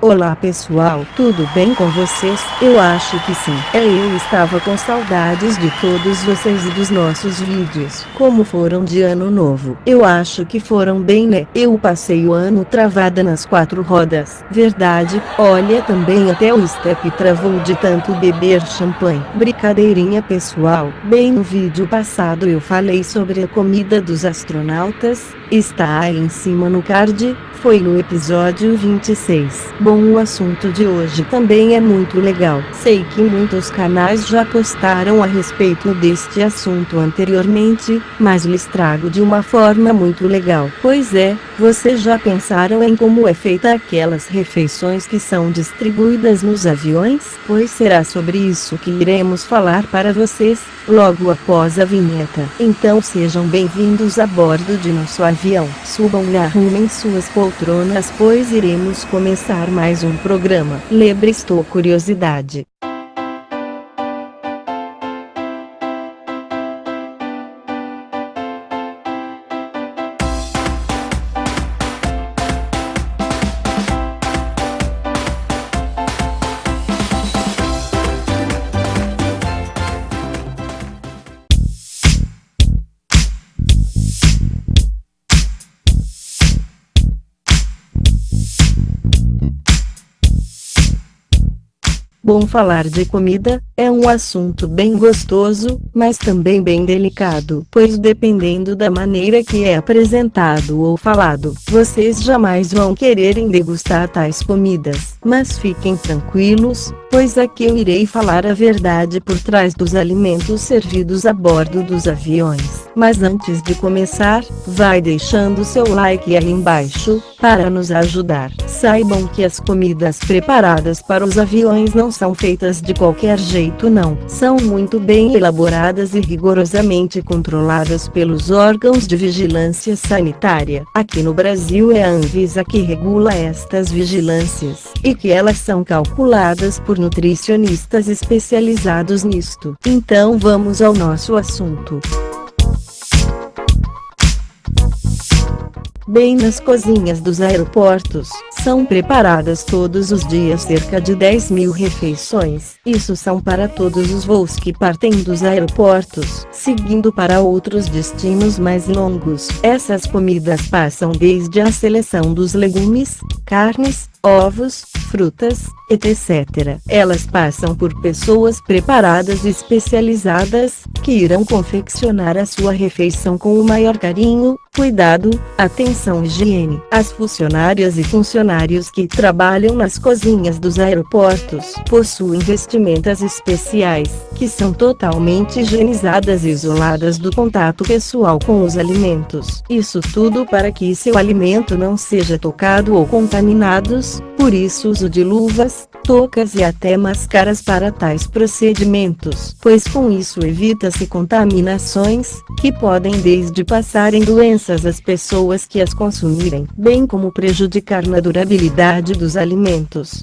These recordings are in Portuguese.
Olá pessoal, tudo bem com vocês? Eu acho que sim. Eu estava com saudades de todos vocês e dos nossos vídeos. Como foram de ano novo? Eu acho que foram bem, né? Eu passei o ano travada nas 4 rodas. Verdade, olha, também até o step travou de tanto beber champanhe. Brincadeirinha pessoal. Bem, no vídeo passado eu falei sobre a comida dos astronautas. Está aí em cima no card. Foi no episódio 26. Bom, o assunto de hoje também é muito legal. Sei que muitos canais já postaram a respeito deste assunto anteriormente, mas lhes trago de uma forma muito legal. Pois é, vocês já pensaram em como é feita aquelas refeições que são distribuídas nos aviões? Pois será sobre isso que iremos falar para vocês, logo após a vinheta. Então sejam bem-vindos a bordo de nosso avião. Subam e arrumem suas poltronas, pois iremos começar mais um programa. Estou curiosidade. Bom, falar de comida é um assunto bem gostoso, mas também bem delicado, pois dependendo da maneira que é apresentado ou falado, vocês jamais vão quererem degustar tais comidas. Mas fiquem tranquilos, pois aqui eu irei falar a verdade por trás dos alimentos servidos a bordo dos aviões. Mas antes de começar, vai deixando seu like aí embaixo, para nos ajudar. Saibam que as comidas preparadas para os aviões não são feitas de qualquer jeito não. São muito bem elaboradas e rigorosamente controladas pelos órgãos de vigilância sanitária. Aqui no Brasil é a Anvisa que regula estas vigilâncias, e que elas são calculadas por nutricionistas especializados nisto. Então vamos ao nosso assunto. Bem, nas cozinhas dos aeroportos, são preparadas todos os dias cerca de 10.000 refeições. Isso são para todos os voos que partem dos aeroportos, seguindo para outros destinos mais longos. Essas comidas passam desde a seleção dos legumes, carnes, ovos, frutas, etc. Elas passam por pessoas preparadas e especializadas, que irão confeccionar a sua refeição com o maior carinho, cuidado, atenção e higiene. As funcionárias e funcionários que trabalham nas cozinhas dos aeroportos possuem vestimentas especiais, que são totalmente higienizadas e isoladas do contato pessoal com os alimentos. Isso tudo para que seu alimento não seja tocado ou contaminados, por isso uso de luvas, toucas e até máscaras para tais procedimentos, pois com isso evita-se contaminações, que podem desde passarem doenças às pessoas que as consumirem, bem como prejudicar na durabilidade dos alimentos.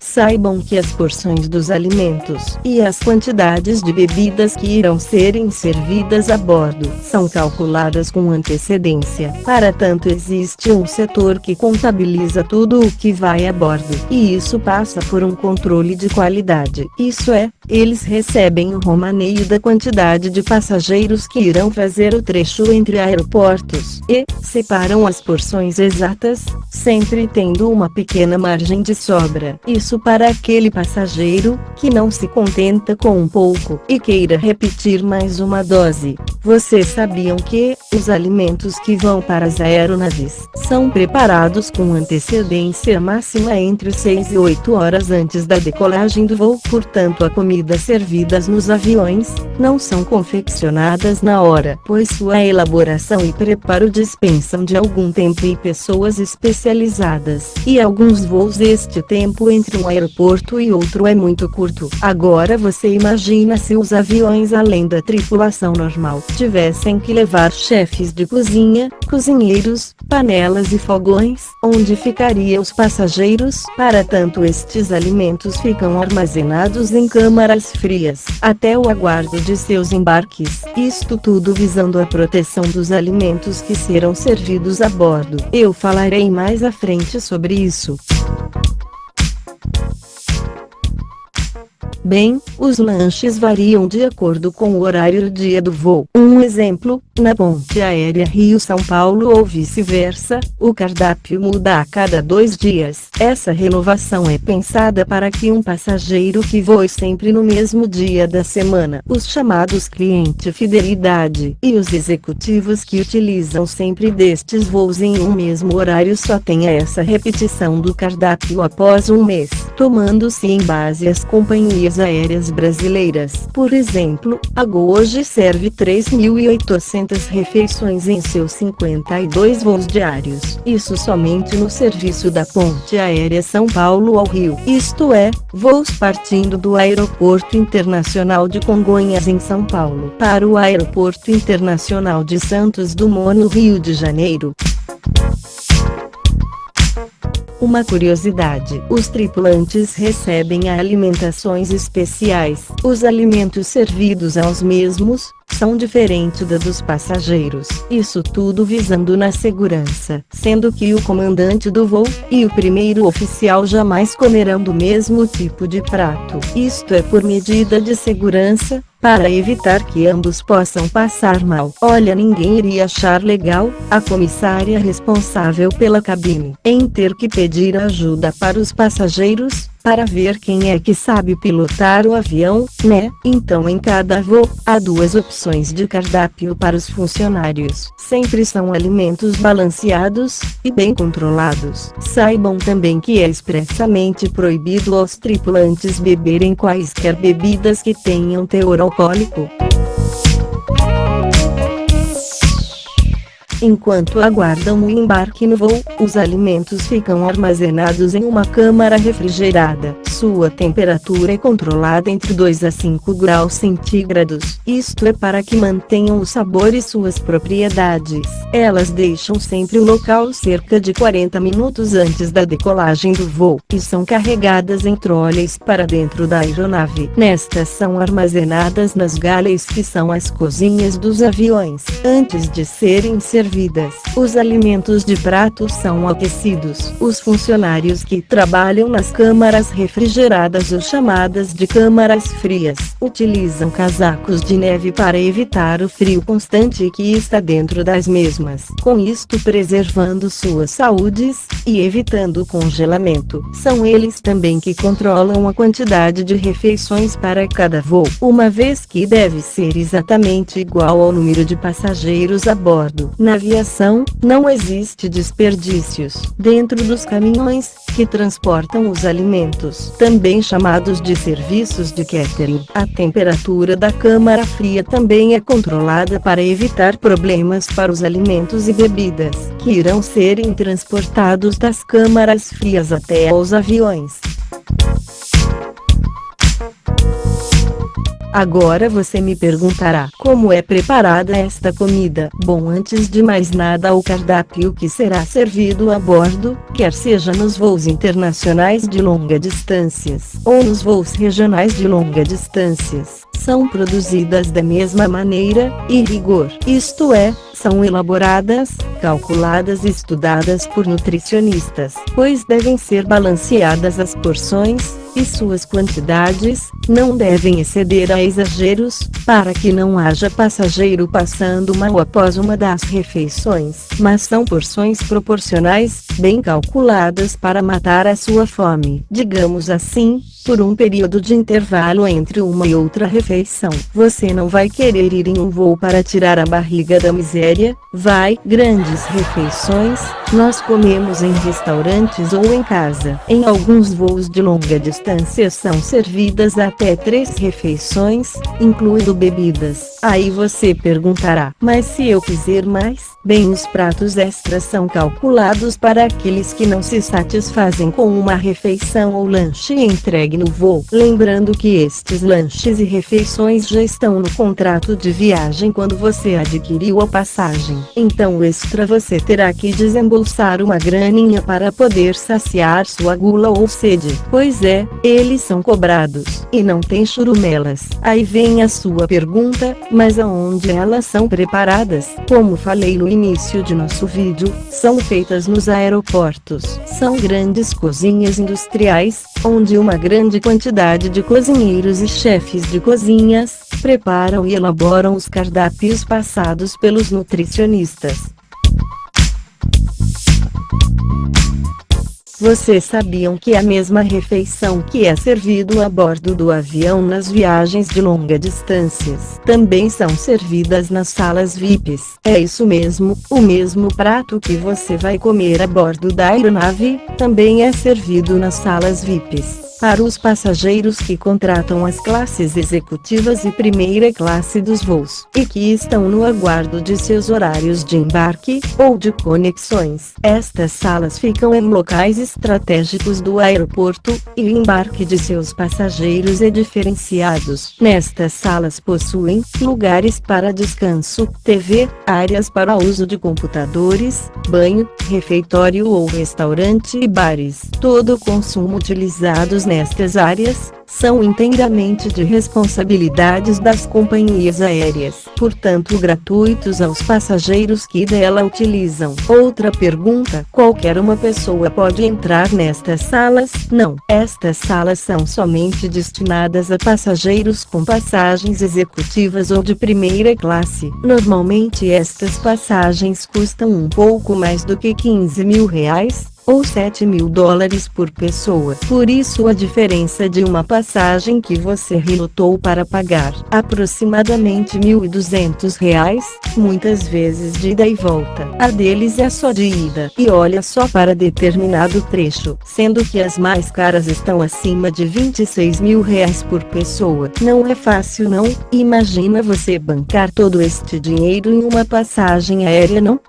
Saibam que as porções dos alimentos e as quantidades de bebidas que irão serem servidas a bordo são calculadas com antecedência. Para tanto, existe um setor que contabiliza tudo o que vai a bordo, e isso passa por um controle de qualidade. Isso é, eles recebem o romaneio da quantidade de passageiros que irão fazer o trecho entre aeroportos e separam as porções exatas, sempre tendo uma pequena margem de sobra. Isso para aquele passageiro que não se contenta com um pouco e queira repetir mais uma dose. Vocês sabiam que os alimentos que vão para as aeronaves são preparados com antecedência máxima entre 6 e 8 horas antes da decolagem do voo? Portanto, a comida servidas nos aviões não são confeccionadas na hora, pois sua elaboração e preparo dispensam de algum tempo e pessoas especializadas. E alguns voos este tempo entre um aeroporto e outro é muito curto. Agora você imagina se os aviões, além da tripulação normal, tivessem que levar chefes de cozinha, cozinheiros, panelas e fogões. Onde ficariam os passageiros? Para tanto, estes alimentos ficam armazenados em câmaras frias, até o aguardo de seus embarques. Isto tudo visando a proteção dos alimentos que serão servidos a bordo. Eu falarei mais à frente sobre isso. Bem, os lanches variam de acordo com o horário do dia do voo. Um exemplo, na ponte aérea Rio-São Paulo ou vice-versa, o cardápio muda a cada 2 dias. Essa renovação é pensada para que um passageiro que voe sempre no mesmo dia da semana, os chamados cliente fidelidade, e os executivos que utilizam sempre destes voos em um mesmo horário só tenha essa repetição do cardápio após um mês, tomando-se em base as companhias aéreas brasileiras. Por exemplo, a Gol hoje serve 3.800 refeições em seus 52 voos diários. Isso somente no serviço da ponte aérea São Paulo ao Rio. Isto é, voos partindo do Aeroporto Internacional de Congonhas em São Paulo para o Aeroporto Internacional de Santos Dumont no Rio de Janeiro. Uma curiosidade: os tripulantes recebem alimentações especiais. Os alimentos servidos aos mesmos são diferentes da dos passageiros. Isso tudo visando na segurança, sendo que o comandante do voo e o primeiro oficial jamais comerão do mesmo tipo de prato. Isto é por medida de segurança, para evitar que ambos possam passar mal. Olha, ninguém iria achar legal a comissária responsável pela cabine em ter que pedir ajuda para os passageiros, para ver quem é que sabe pilotar o avião, né? Então em cada voo, há 2 opções de cardápio para os funcionários. Sempre são alimentos balanceados e bem controlados. Saibam também que é expressamente proibido aos tripulantes beberem quaisquer bebidas que tenham teor alcoólico. Enquanto aguardam o embarque no voo, os alimentos ficam armazenados em uma câmara refrigerada. Sua temperatura é controlada entre 2 a 5 graus centígrados. Isto é para que mantenham o sabor e suas propriedades. Elas deixam sempre o local cerca de 40 minutos antes da decolagem do voo e são carregadas em trolleys para dentro da aeronave. Nestas são armazenadas nas galleys, que são as cozinhas dos aviões. Antes de serem servidas, os alimentos de prato são aquecidos. Os funcionários que trabalham nas câmaras refrigeradas ou chamadas de câmaras frias, utilizam casacos de neve para evitar o frio constante que está dentro das mesmas, com isto preservando suas saúdes e evitando o congelamento. São eles também que controlam a quantidade de refeições para cada voo, uma vez que deve ser exatamente igual ao número de passageiros a bordo. Na aviação, não existe desperdícios. Dentro dos caminhões, que transportam os alimentos, também chamados de serviços de catering, a temperatura da câmara fria também é controlada para evitar problemas para os alimentos e bebidas, que irão serem transportados das câmaras frias até aos aviões. Agora você me perguntará, como é preparada esta comida? Bom, antes de mais nada, o cardápio que será servido a bordo, quer seja nos voos internacionais de longa distâncias ou nos voos regionais de longa distâncias, são produzidas da mesma maneira e rigor. Isto é, são elaboradas, calculadas e estudadas por nutricionistas, pois devem ser balanceadas as porções, e suas quantidades não devem exceder a exageros, para que não haja passageiro passando mal após uma das refeições, mas são porções proporcionais, bem calculadas para matar a sua fome. Digamos assim, por um período de intervalo entre uma e outra refeição, refeição. Você não vai querer ir em um voo para tirar a barriga da miséria, vai? Grandes refeições, nós comemos em restaurantes ou em casa. Em alguns voos de longa distância são servidas até 3 refeições, incluindo bebidas. Aí você perguntará, mas se eu quiser mais? Bem, os pratos extras são calculados para aqueles que não se satisfazem com uma refeição ou lanche entregue no voo. Lembrando que estes lanches e refeições já estão no contrato de viagem quando você adquiriu a passagem. Então o extra você terá que desembolsar uma graninha para poder saciar sua gula ou sede. Pois é, eles são cobrados, e não tem churumelas. Aí vem a sua pergunta, mas aonde elas são preparadas? Como falei no início de nosso vídeo, são feitas nos aeroportos. São grandes cozinhas industriais, onde uma grande quantidade de cozinheiros e chefes de cozinhas preparam e elaboram os cardápios passados pelos nutricionistas. Vocês sabiam que a mesma refeição que é servido a bordo do avião nas viagens de longa distâncias também são servidas nas salas VIPs? É isso mesmo, o mesmo prato que você vai comer a bordo da aeronave, também é servido nas salas VIPs. Para os passageiros que contratam as classes executivas e primeira classe dos voos, e que estão no aguardo de seus horários de embarque, ou de conexões. Estas salas ficam em locais estratégicos do aeroporto, e o embarque de seus passageiros é diferenciados. Nestas salas possuem lugares para descanso, TV, áreas para uso de computadores, banho, refeitório ou restaurante e bares. Todo o consumo utilizados nestas áreas são inteiramente de responsabilidades das companhias aéreas, portanto gratuitos aos passageiros que dela utilizam. Outra pergunta: qualquer uma pessoa pode entrar nestas salas? Não, estas salas são somente destinadas a passageiros com passagens executivas ou de primeira classe. Normalmente estas passagens custam um pouco mais do que R$ 15.000, ou $7.000 por pessoa. Por isso a diferença de uma passagem que você relutou para pagar aproximadamente R$ 1.200, muitas vezes de ida e volta. A deles é só de ida. E olha só para determinado trecho, sendo que as mais caras estão acima de R$ 26.000 por pessoa. Não é fácil não? Imagina você bancar todo este dinheiro em uma passagem aérea, não?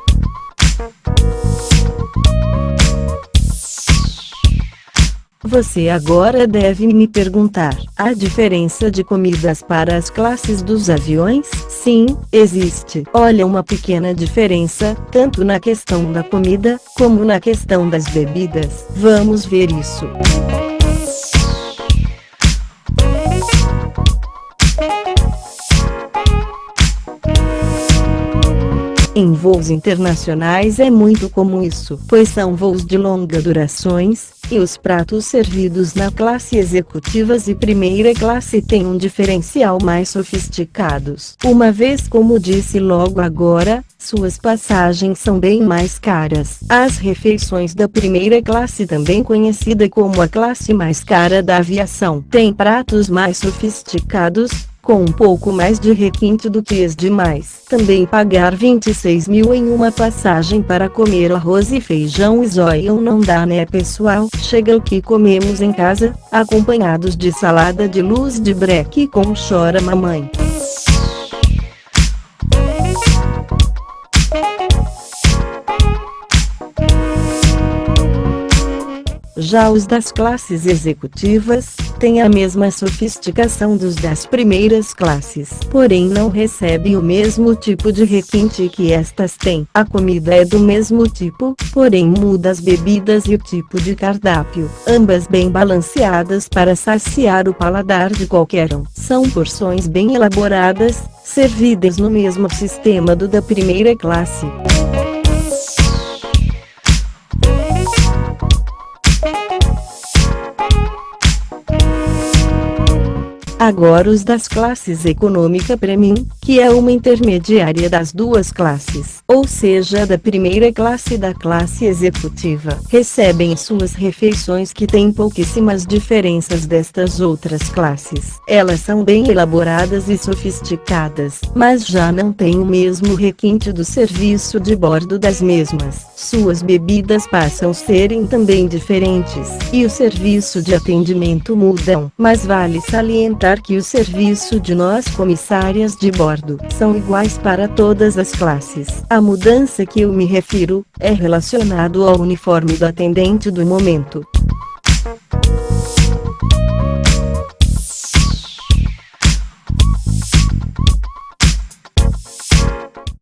Você agora deve me perguntar: há diferença de comidas para as classes dos aviões? Sim, existe. Olha, uma pequena diferença, tanto na questão da comida, como na questão das bebidas. Vamos ver isso. Em voos internacionais é muito comum isso, pois são voos de longa durações, e os pratos servidos na classe executivas e primeira classe têm um diferencial mais sofisticados. Uma vez, como disse logo agora, suas passagens são bem mais caras. As refeições da primeira classe, também conhecida como a classe mais cara da aviação, têm pratos mais sofisticados, com um pouco mais de requinte do que as demais. Também pagar R$ 26.000 em uma passagem para comer arroz e feijão e zóio não dá, né, pessoal? Chega o que comemos em casa, acompanhados de salada de luz de breque com chora mamãe. Já os das classes executivas têm a mesma sofisticação dos das primeiras classes, porém não recebem o mesmo tipo de requinte que estas têm. A comida é do mesmo tipo, porém muda as bebidas e o tipo de cardápio, ambas bem balanceadas para saciar o paladar de qualquer um. São porções bem elaboradas, servidas no mesmo sistema do da primeira classe. Agora os das classes econômica premium, que é uma intermediária das duas classes, ou seja da primeira classe da classe executiva, recebem suas refeições que têm pouquíssimas diferenças destas outras classes. Elas são bem elaboradas e sofisticadas, mas já não têm o mesmo requinte do serviço de bordo das mesmas. Suas bebidas passam a serem também diferentes, e o serviço de atendimento mudam, mas vale salientar que o serviço de nós comissárias de bordo são iguais para todas as classes. A mudança que eu me refiro é relacionado ao uniforme do atendente do momento.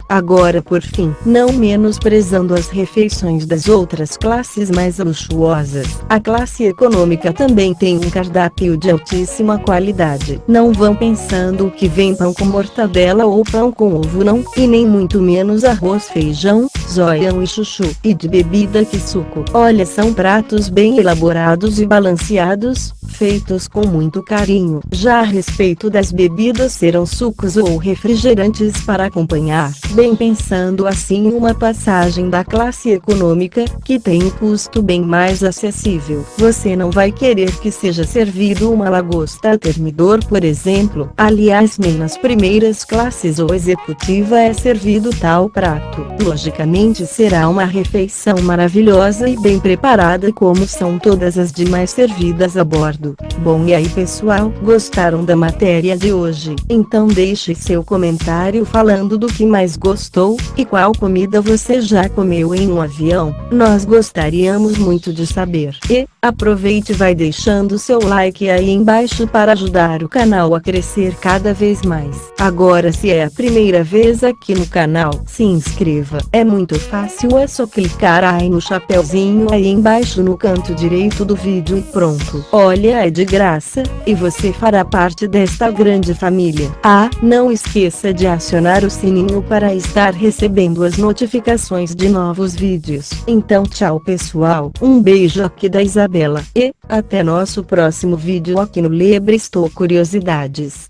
Agora por fim, não menosprezando as refeições das outras classes mais luxuosas, a classe econômica também tem um cardápio de altíssima qualidade. Não vão pensando que vem pão com mortadela ou pão com ovo não, e nem muito menos arroz, feijão, zoião e chuchu, e de bebida que suco. Olha, são pratos bem elaborados e balanceados, feitos com muito carinho. Já a respeito das bebidas, serão sucos ou refrigerantes para acompanhar. Bem pensando assim, uma passagem da classe econômica, que tem um custo bem mais acessível. Você não vai querer que seja servido uma lagosta a termidor, por exemplo. Aliás, nem nas primeiras classes ou executiva é servido tal prato. Logicamente será uma refeição maravilhosa e bem preparada, como são todas as demais servidas a bordo. Bom, e aí pessoal, gostaram da matéria de hoje? Então deixe seu comentário falando do que mais gostou, e qual comida você já comeu em um avião. Nós gostaríamos muito de saber. E, aproveite e vai deixando seu like aí embaixo para ajudar o canal a crescer cada vez mais. Agora, se é a primeira vez aqui no canal, se inscreva. É muito fácil, é só clicar aí no chapeuzinho aí embaixo no canto direito do vídeo e pronto. Olha, é de graça, e você fará parte desta grande família. Ah, não esqueça de acionar o sininho para estar recebendo as notificações de novos vídeos. Então tchau pessoal, um beijo aqui da Isabela, e até nosso próximo vídeo aqui no Lebrestou Curiosidades.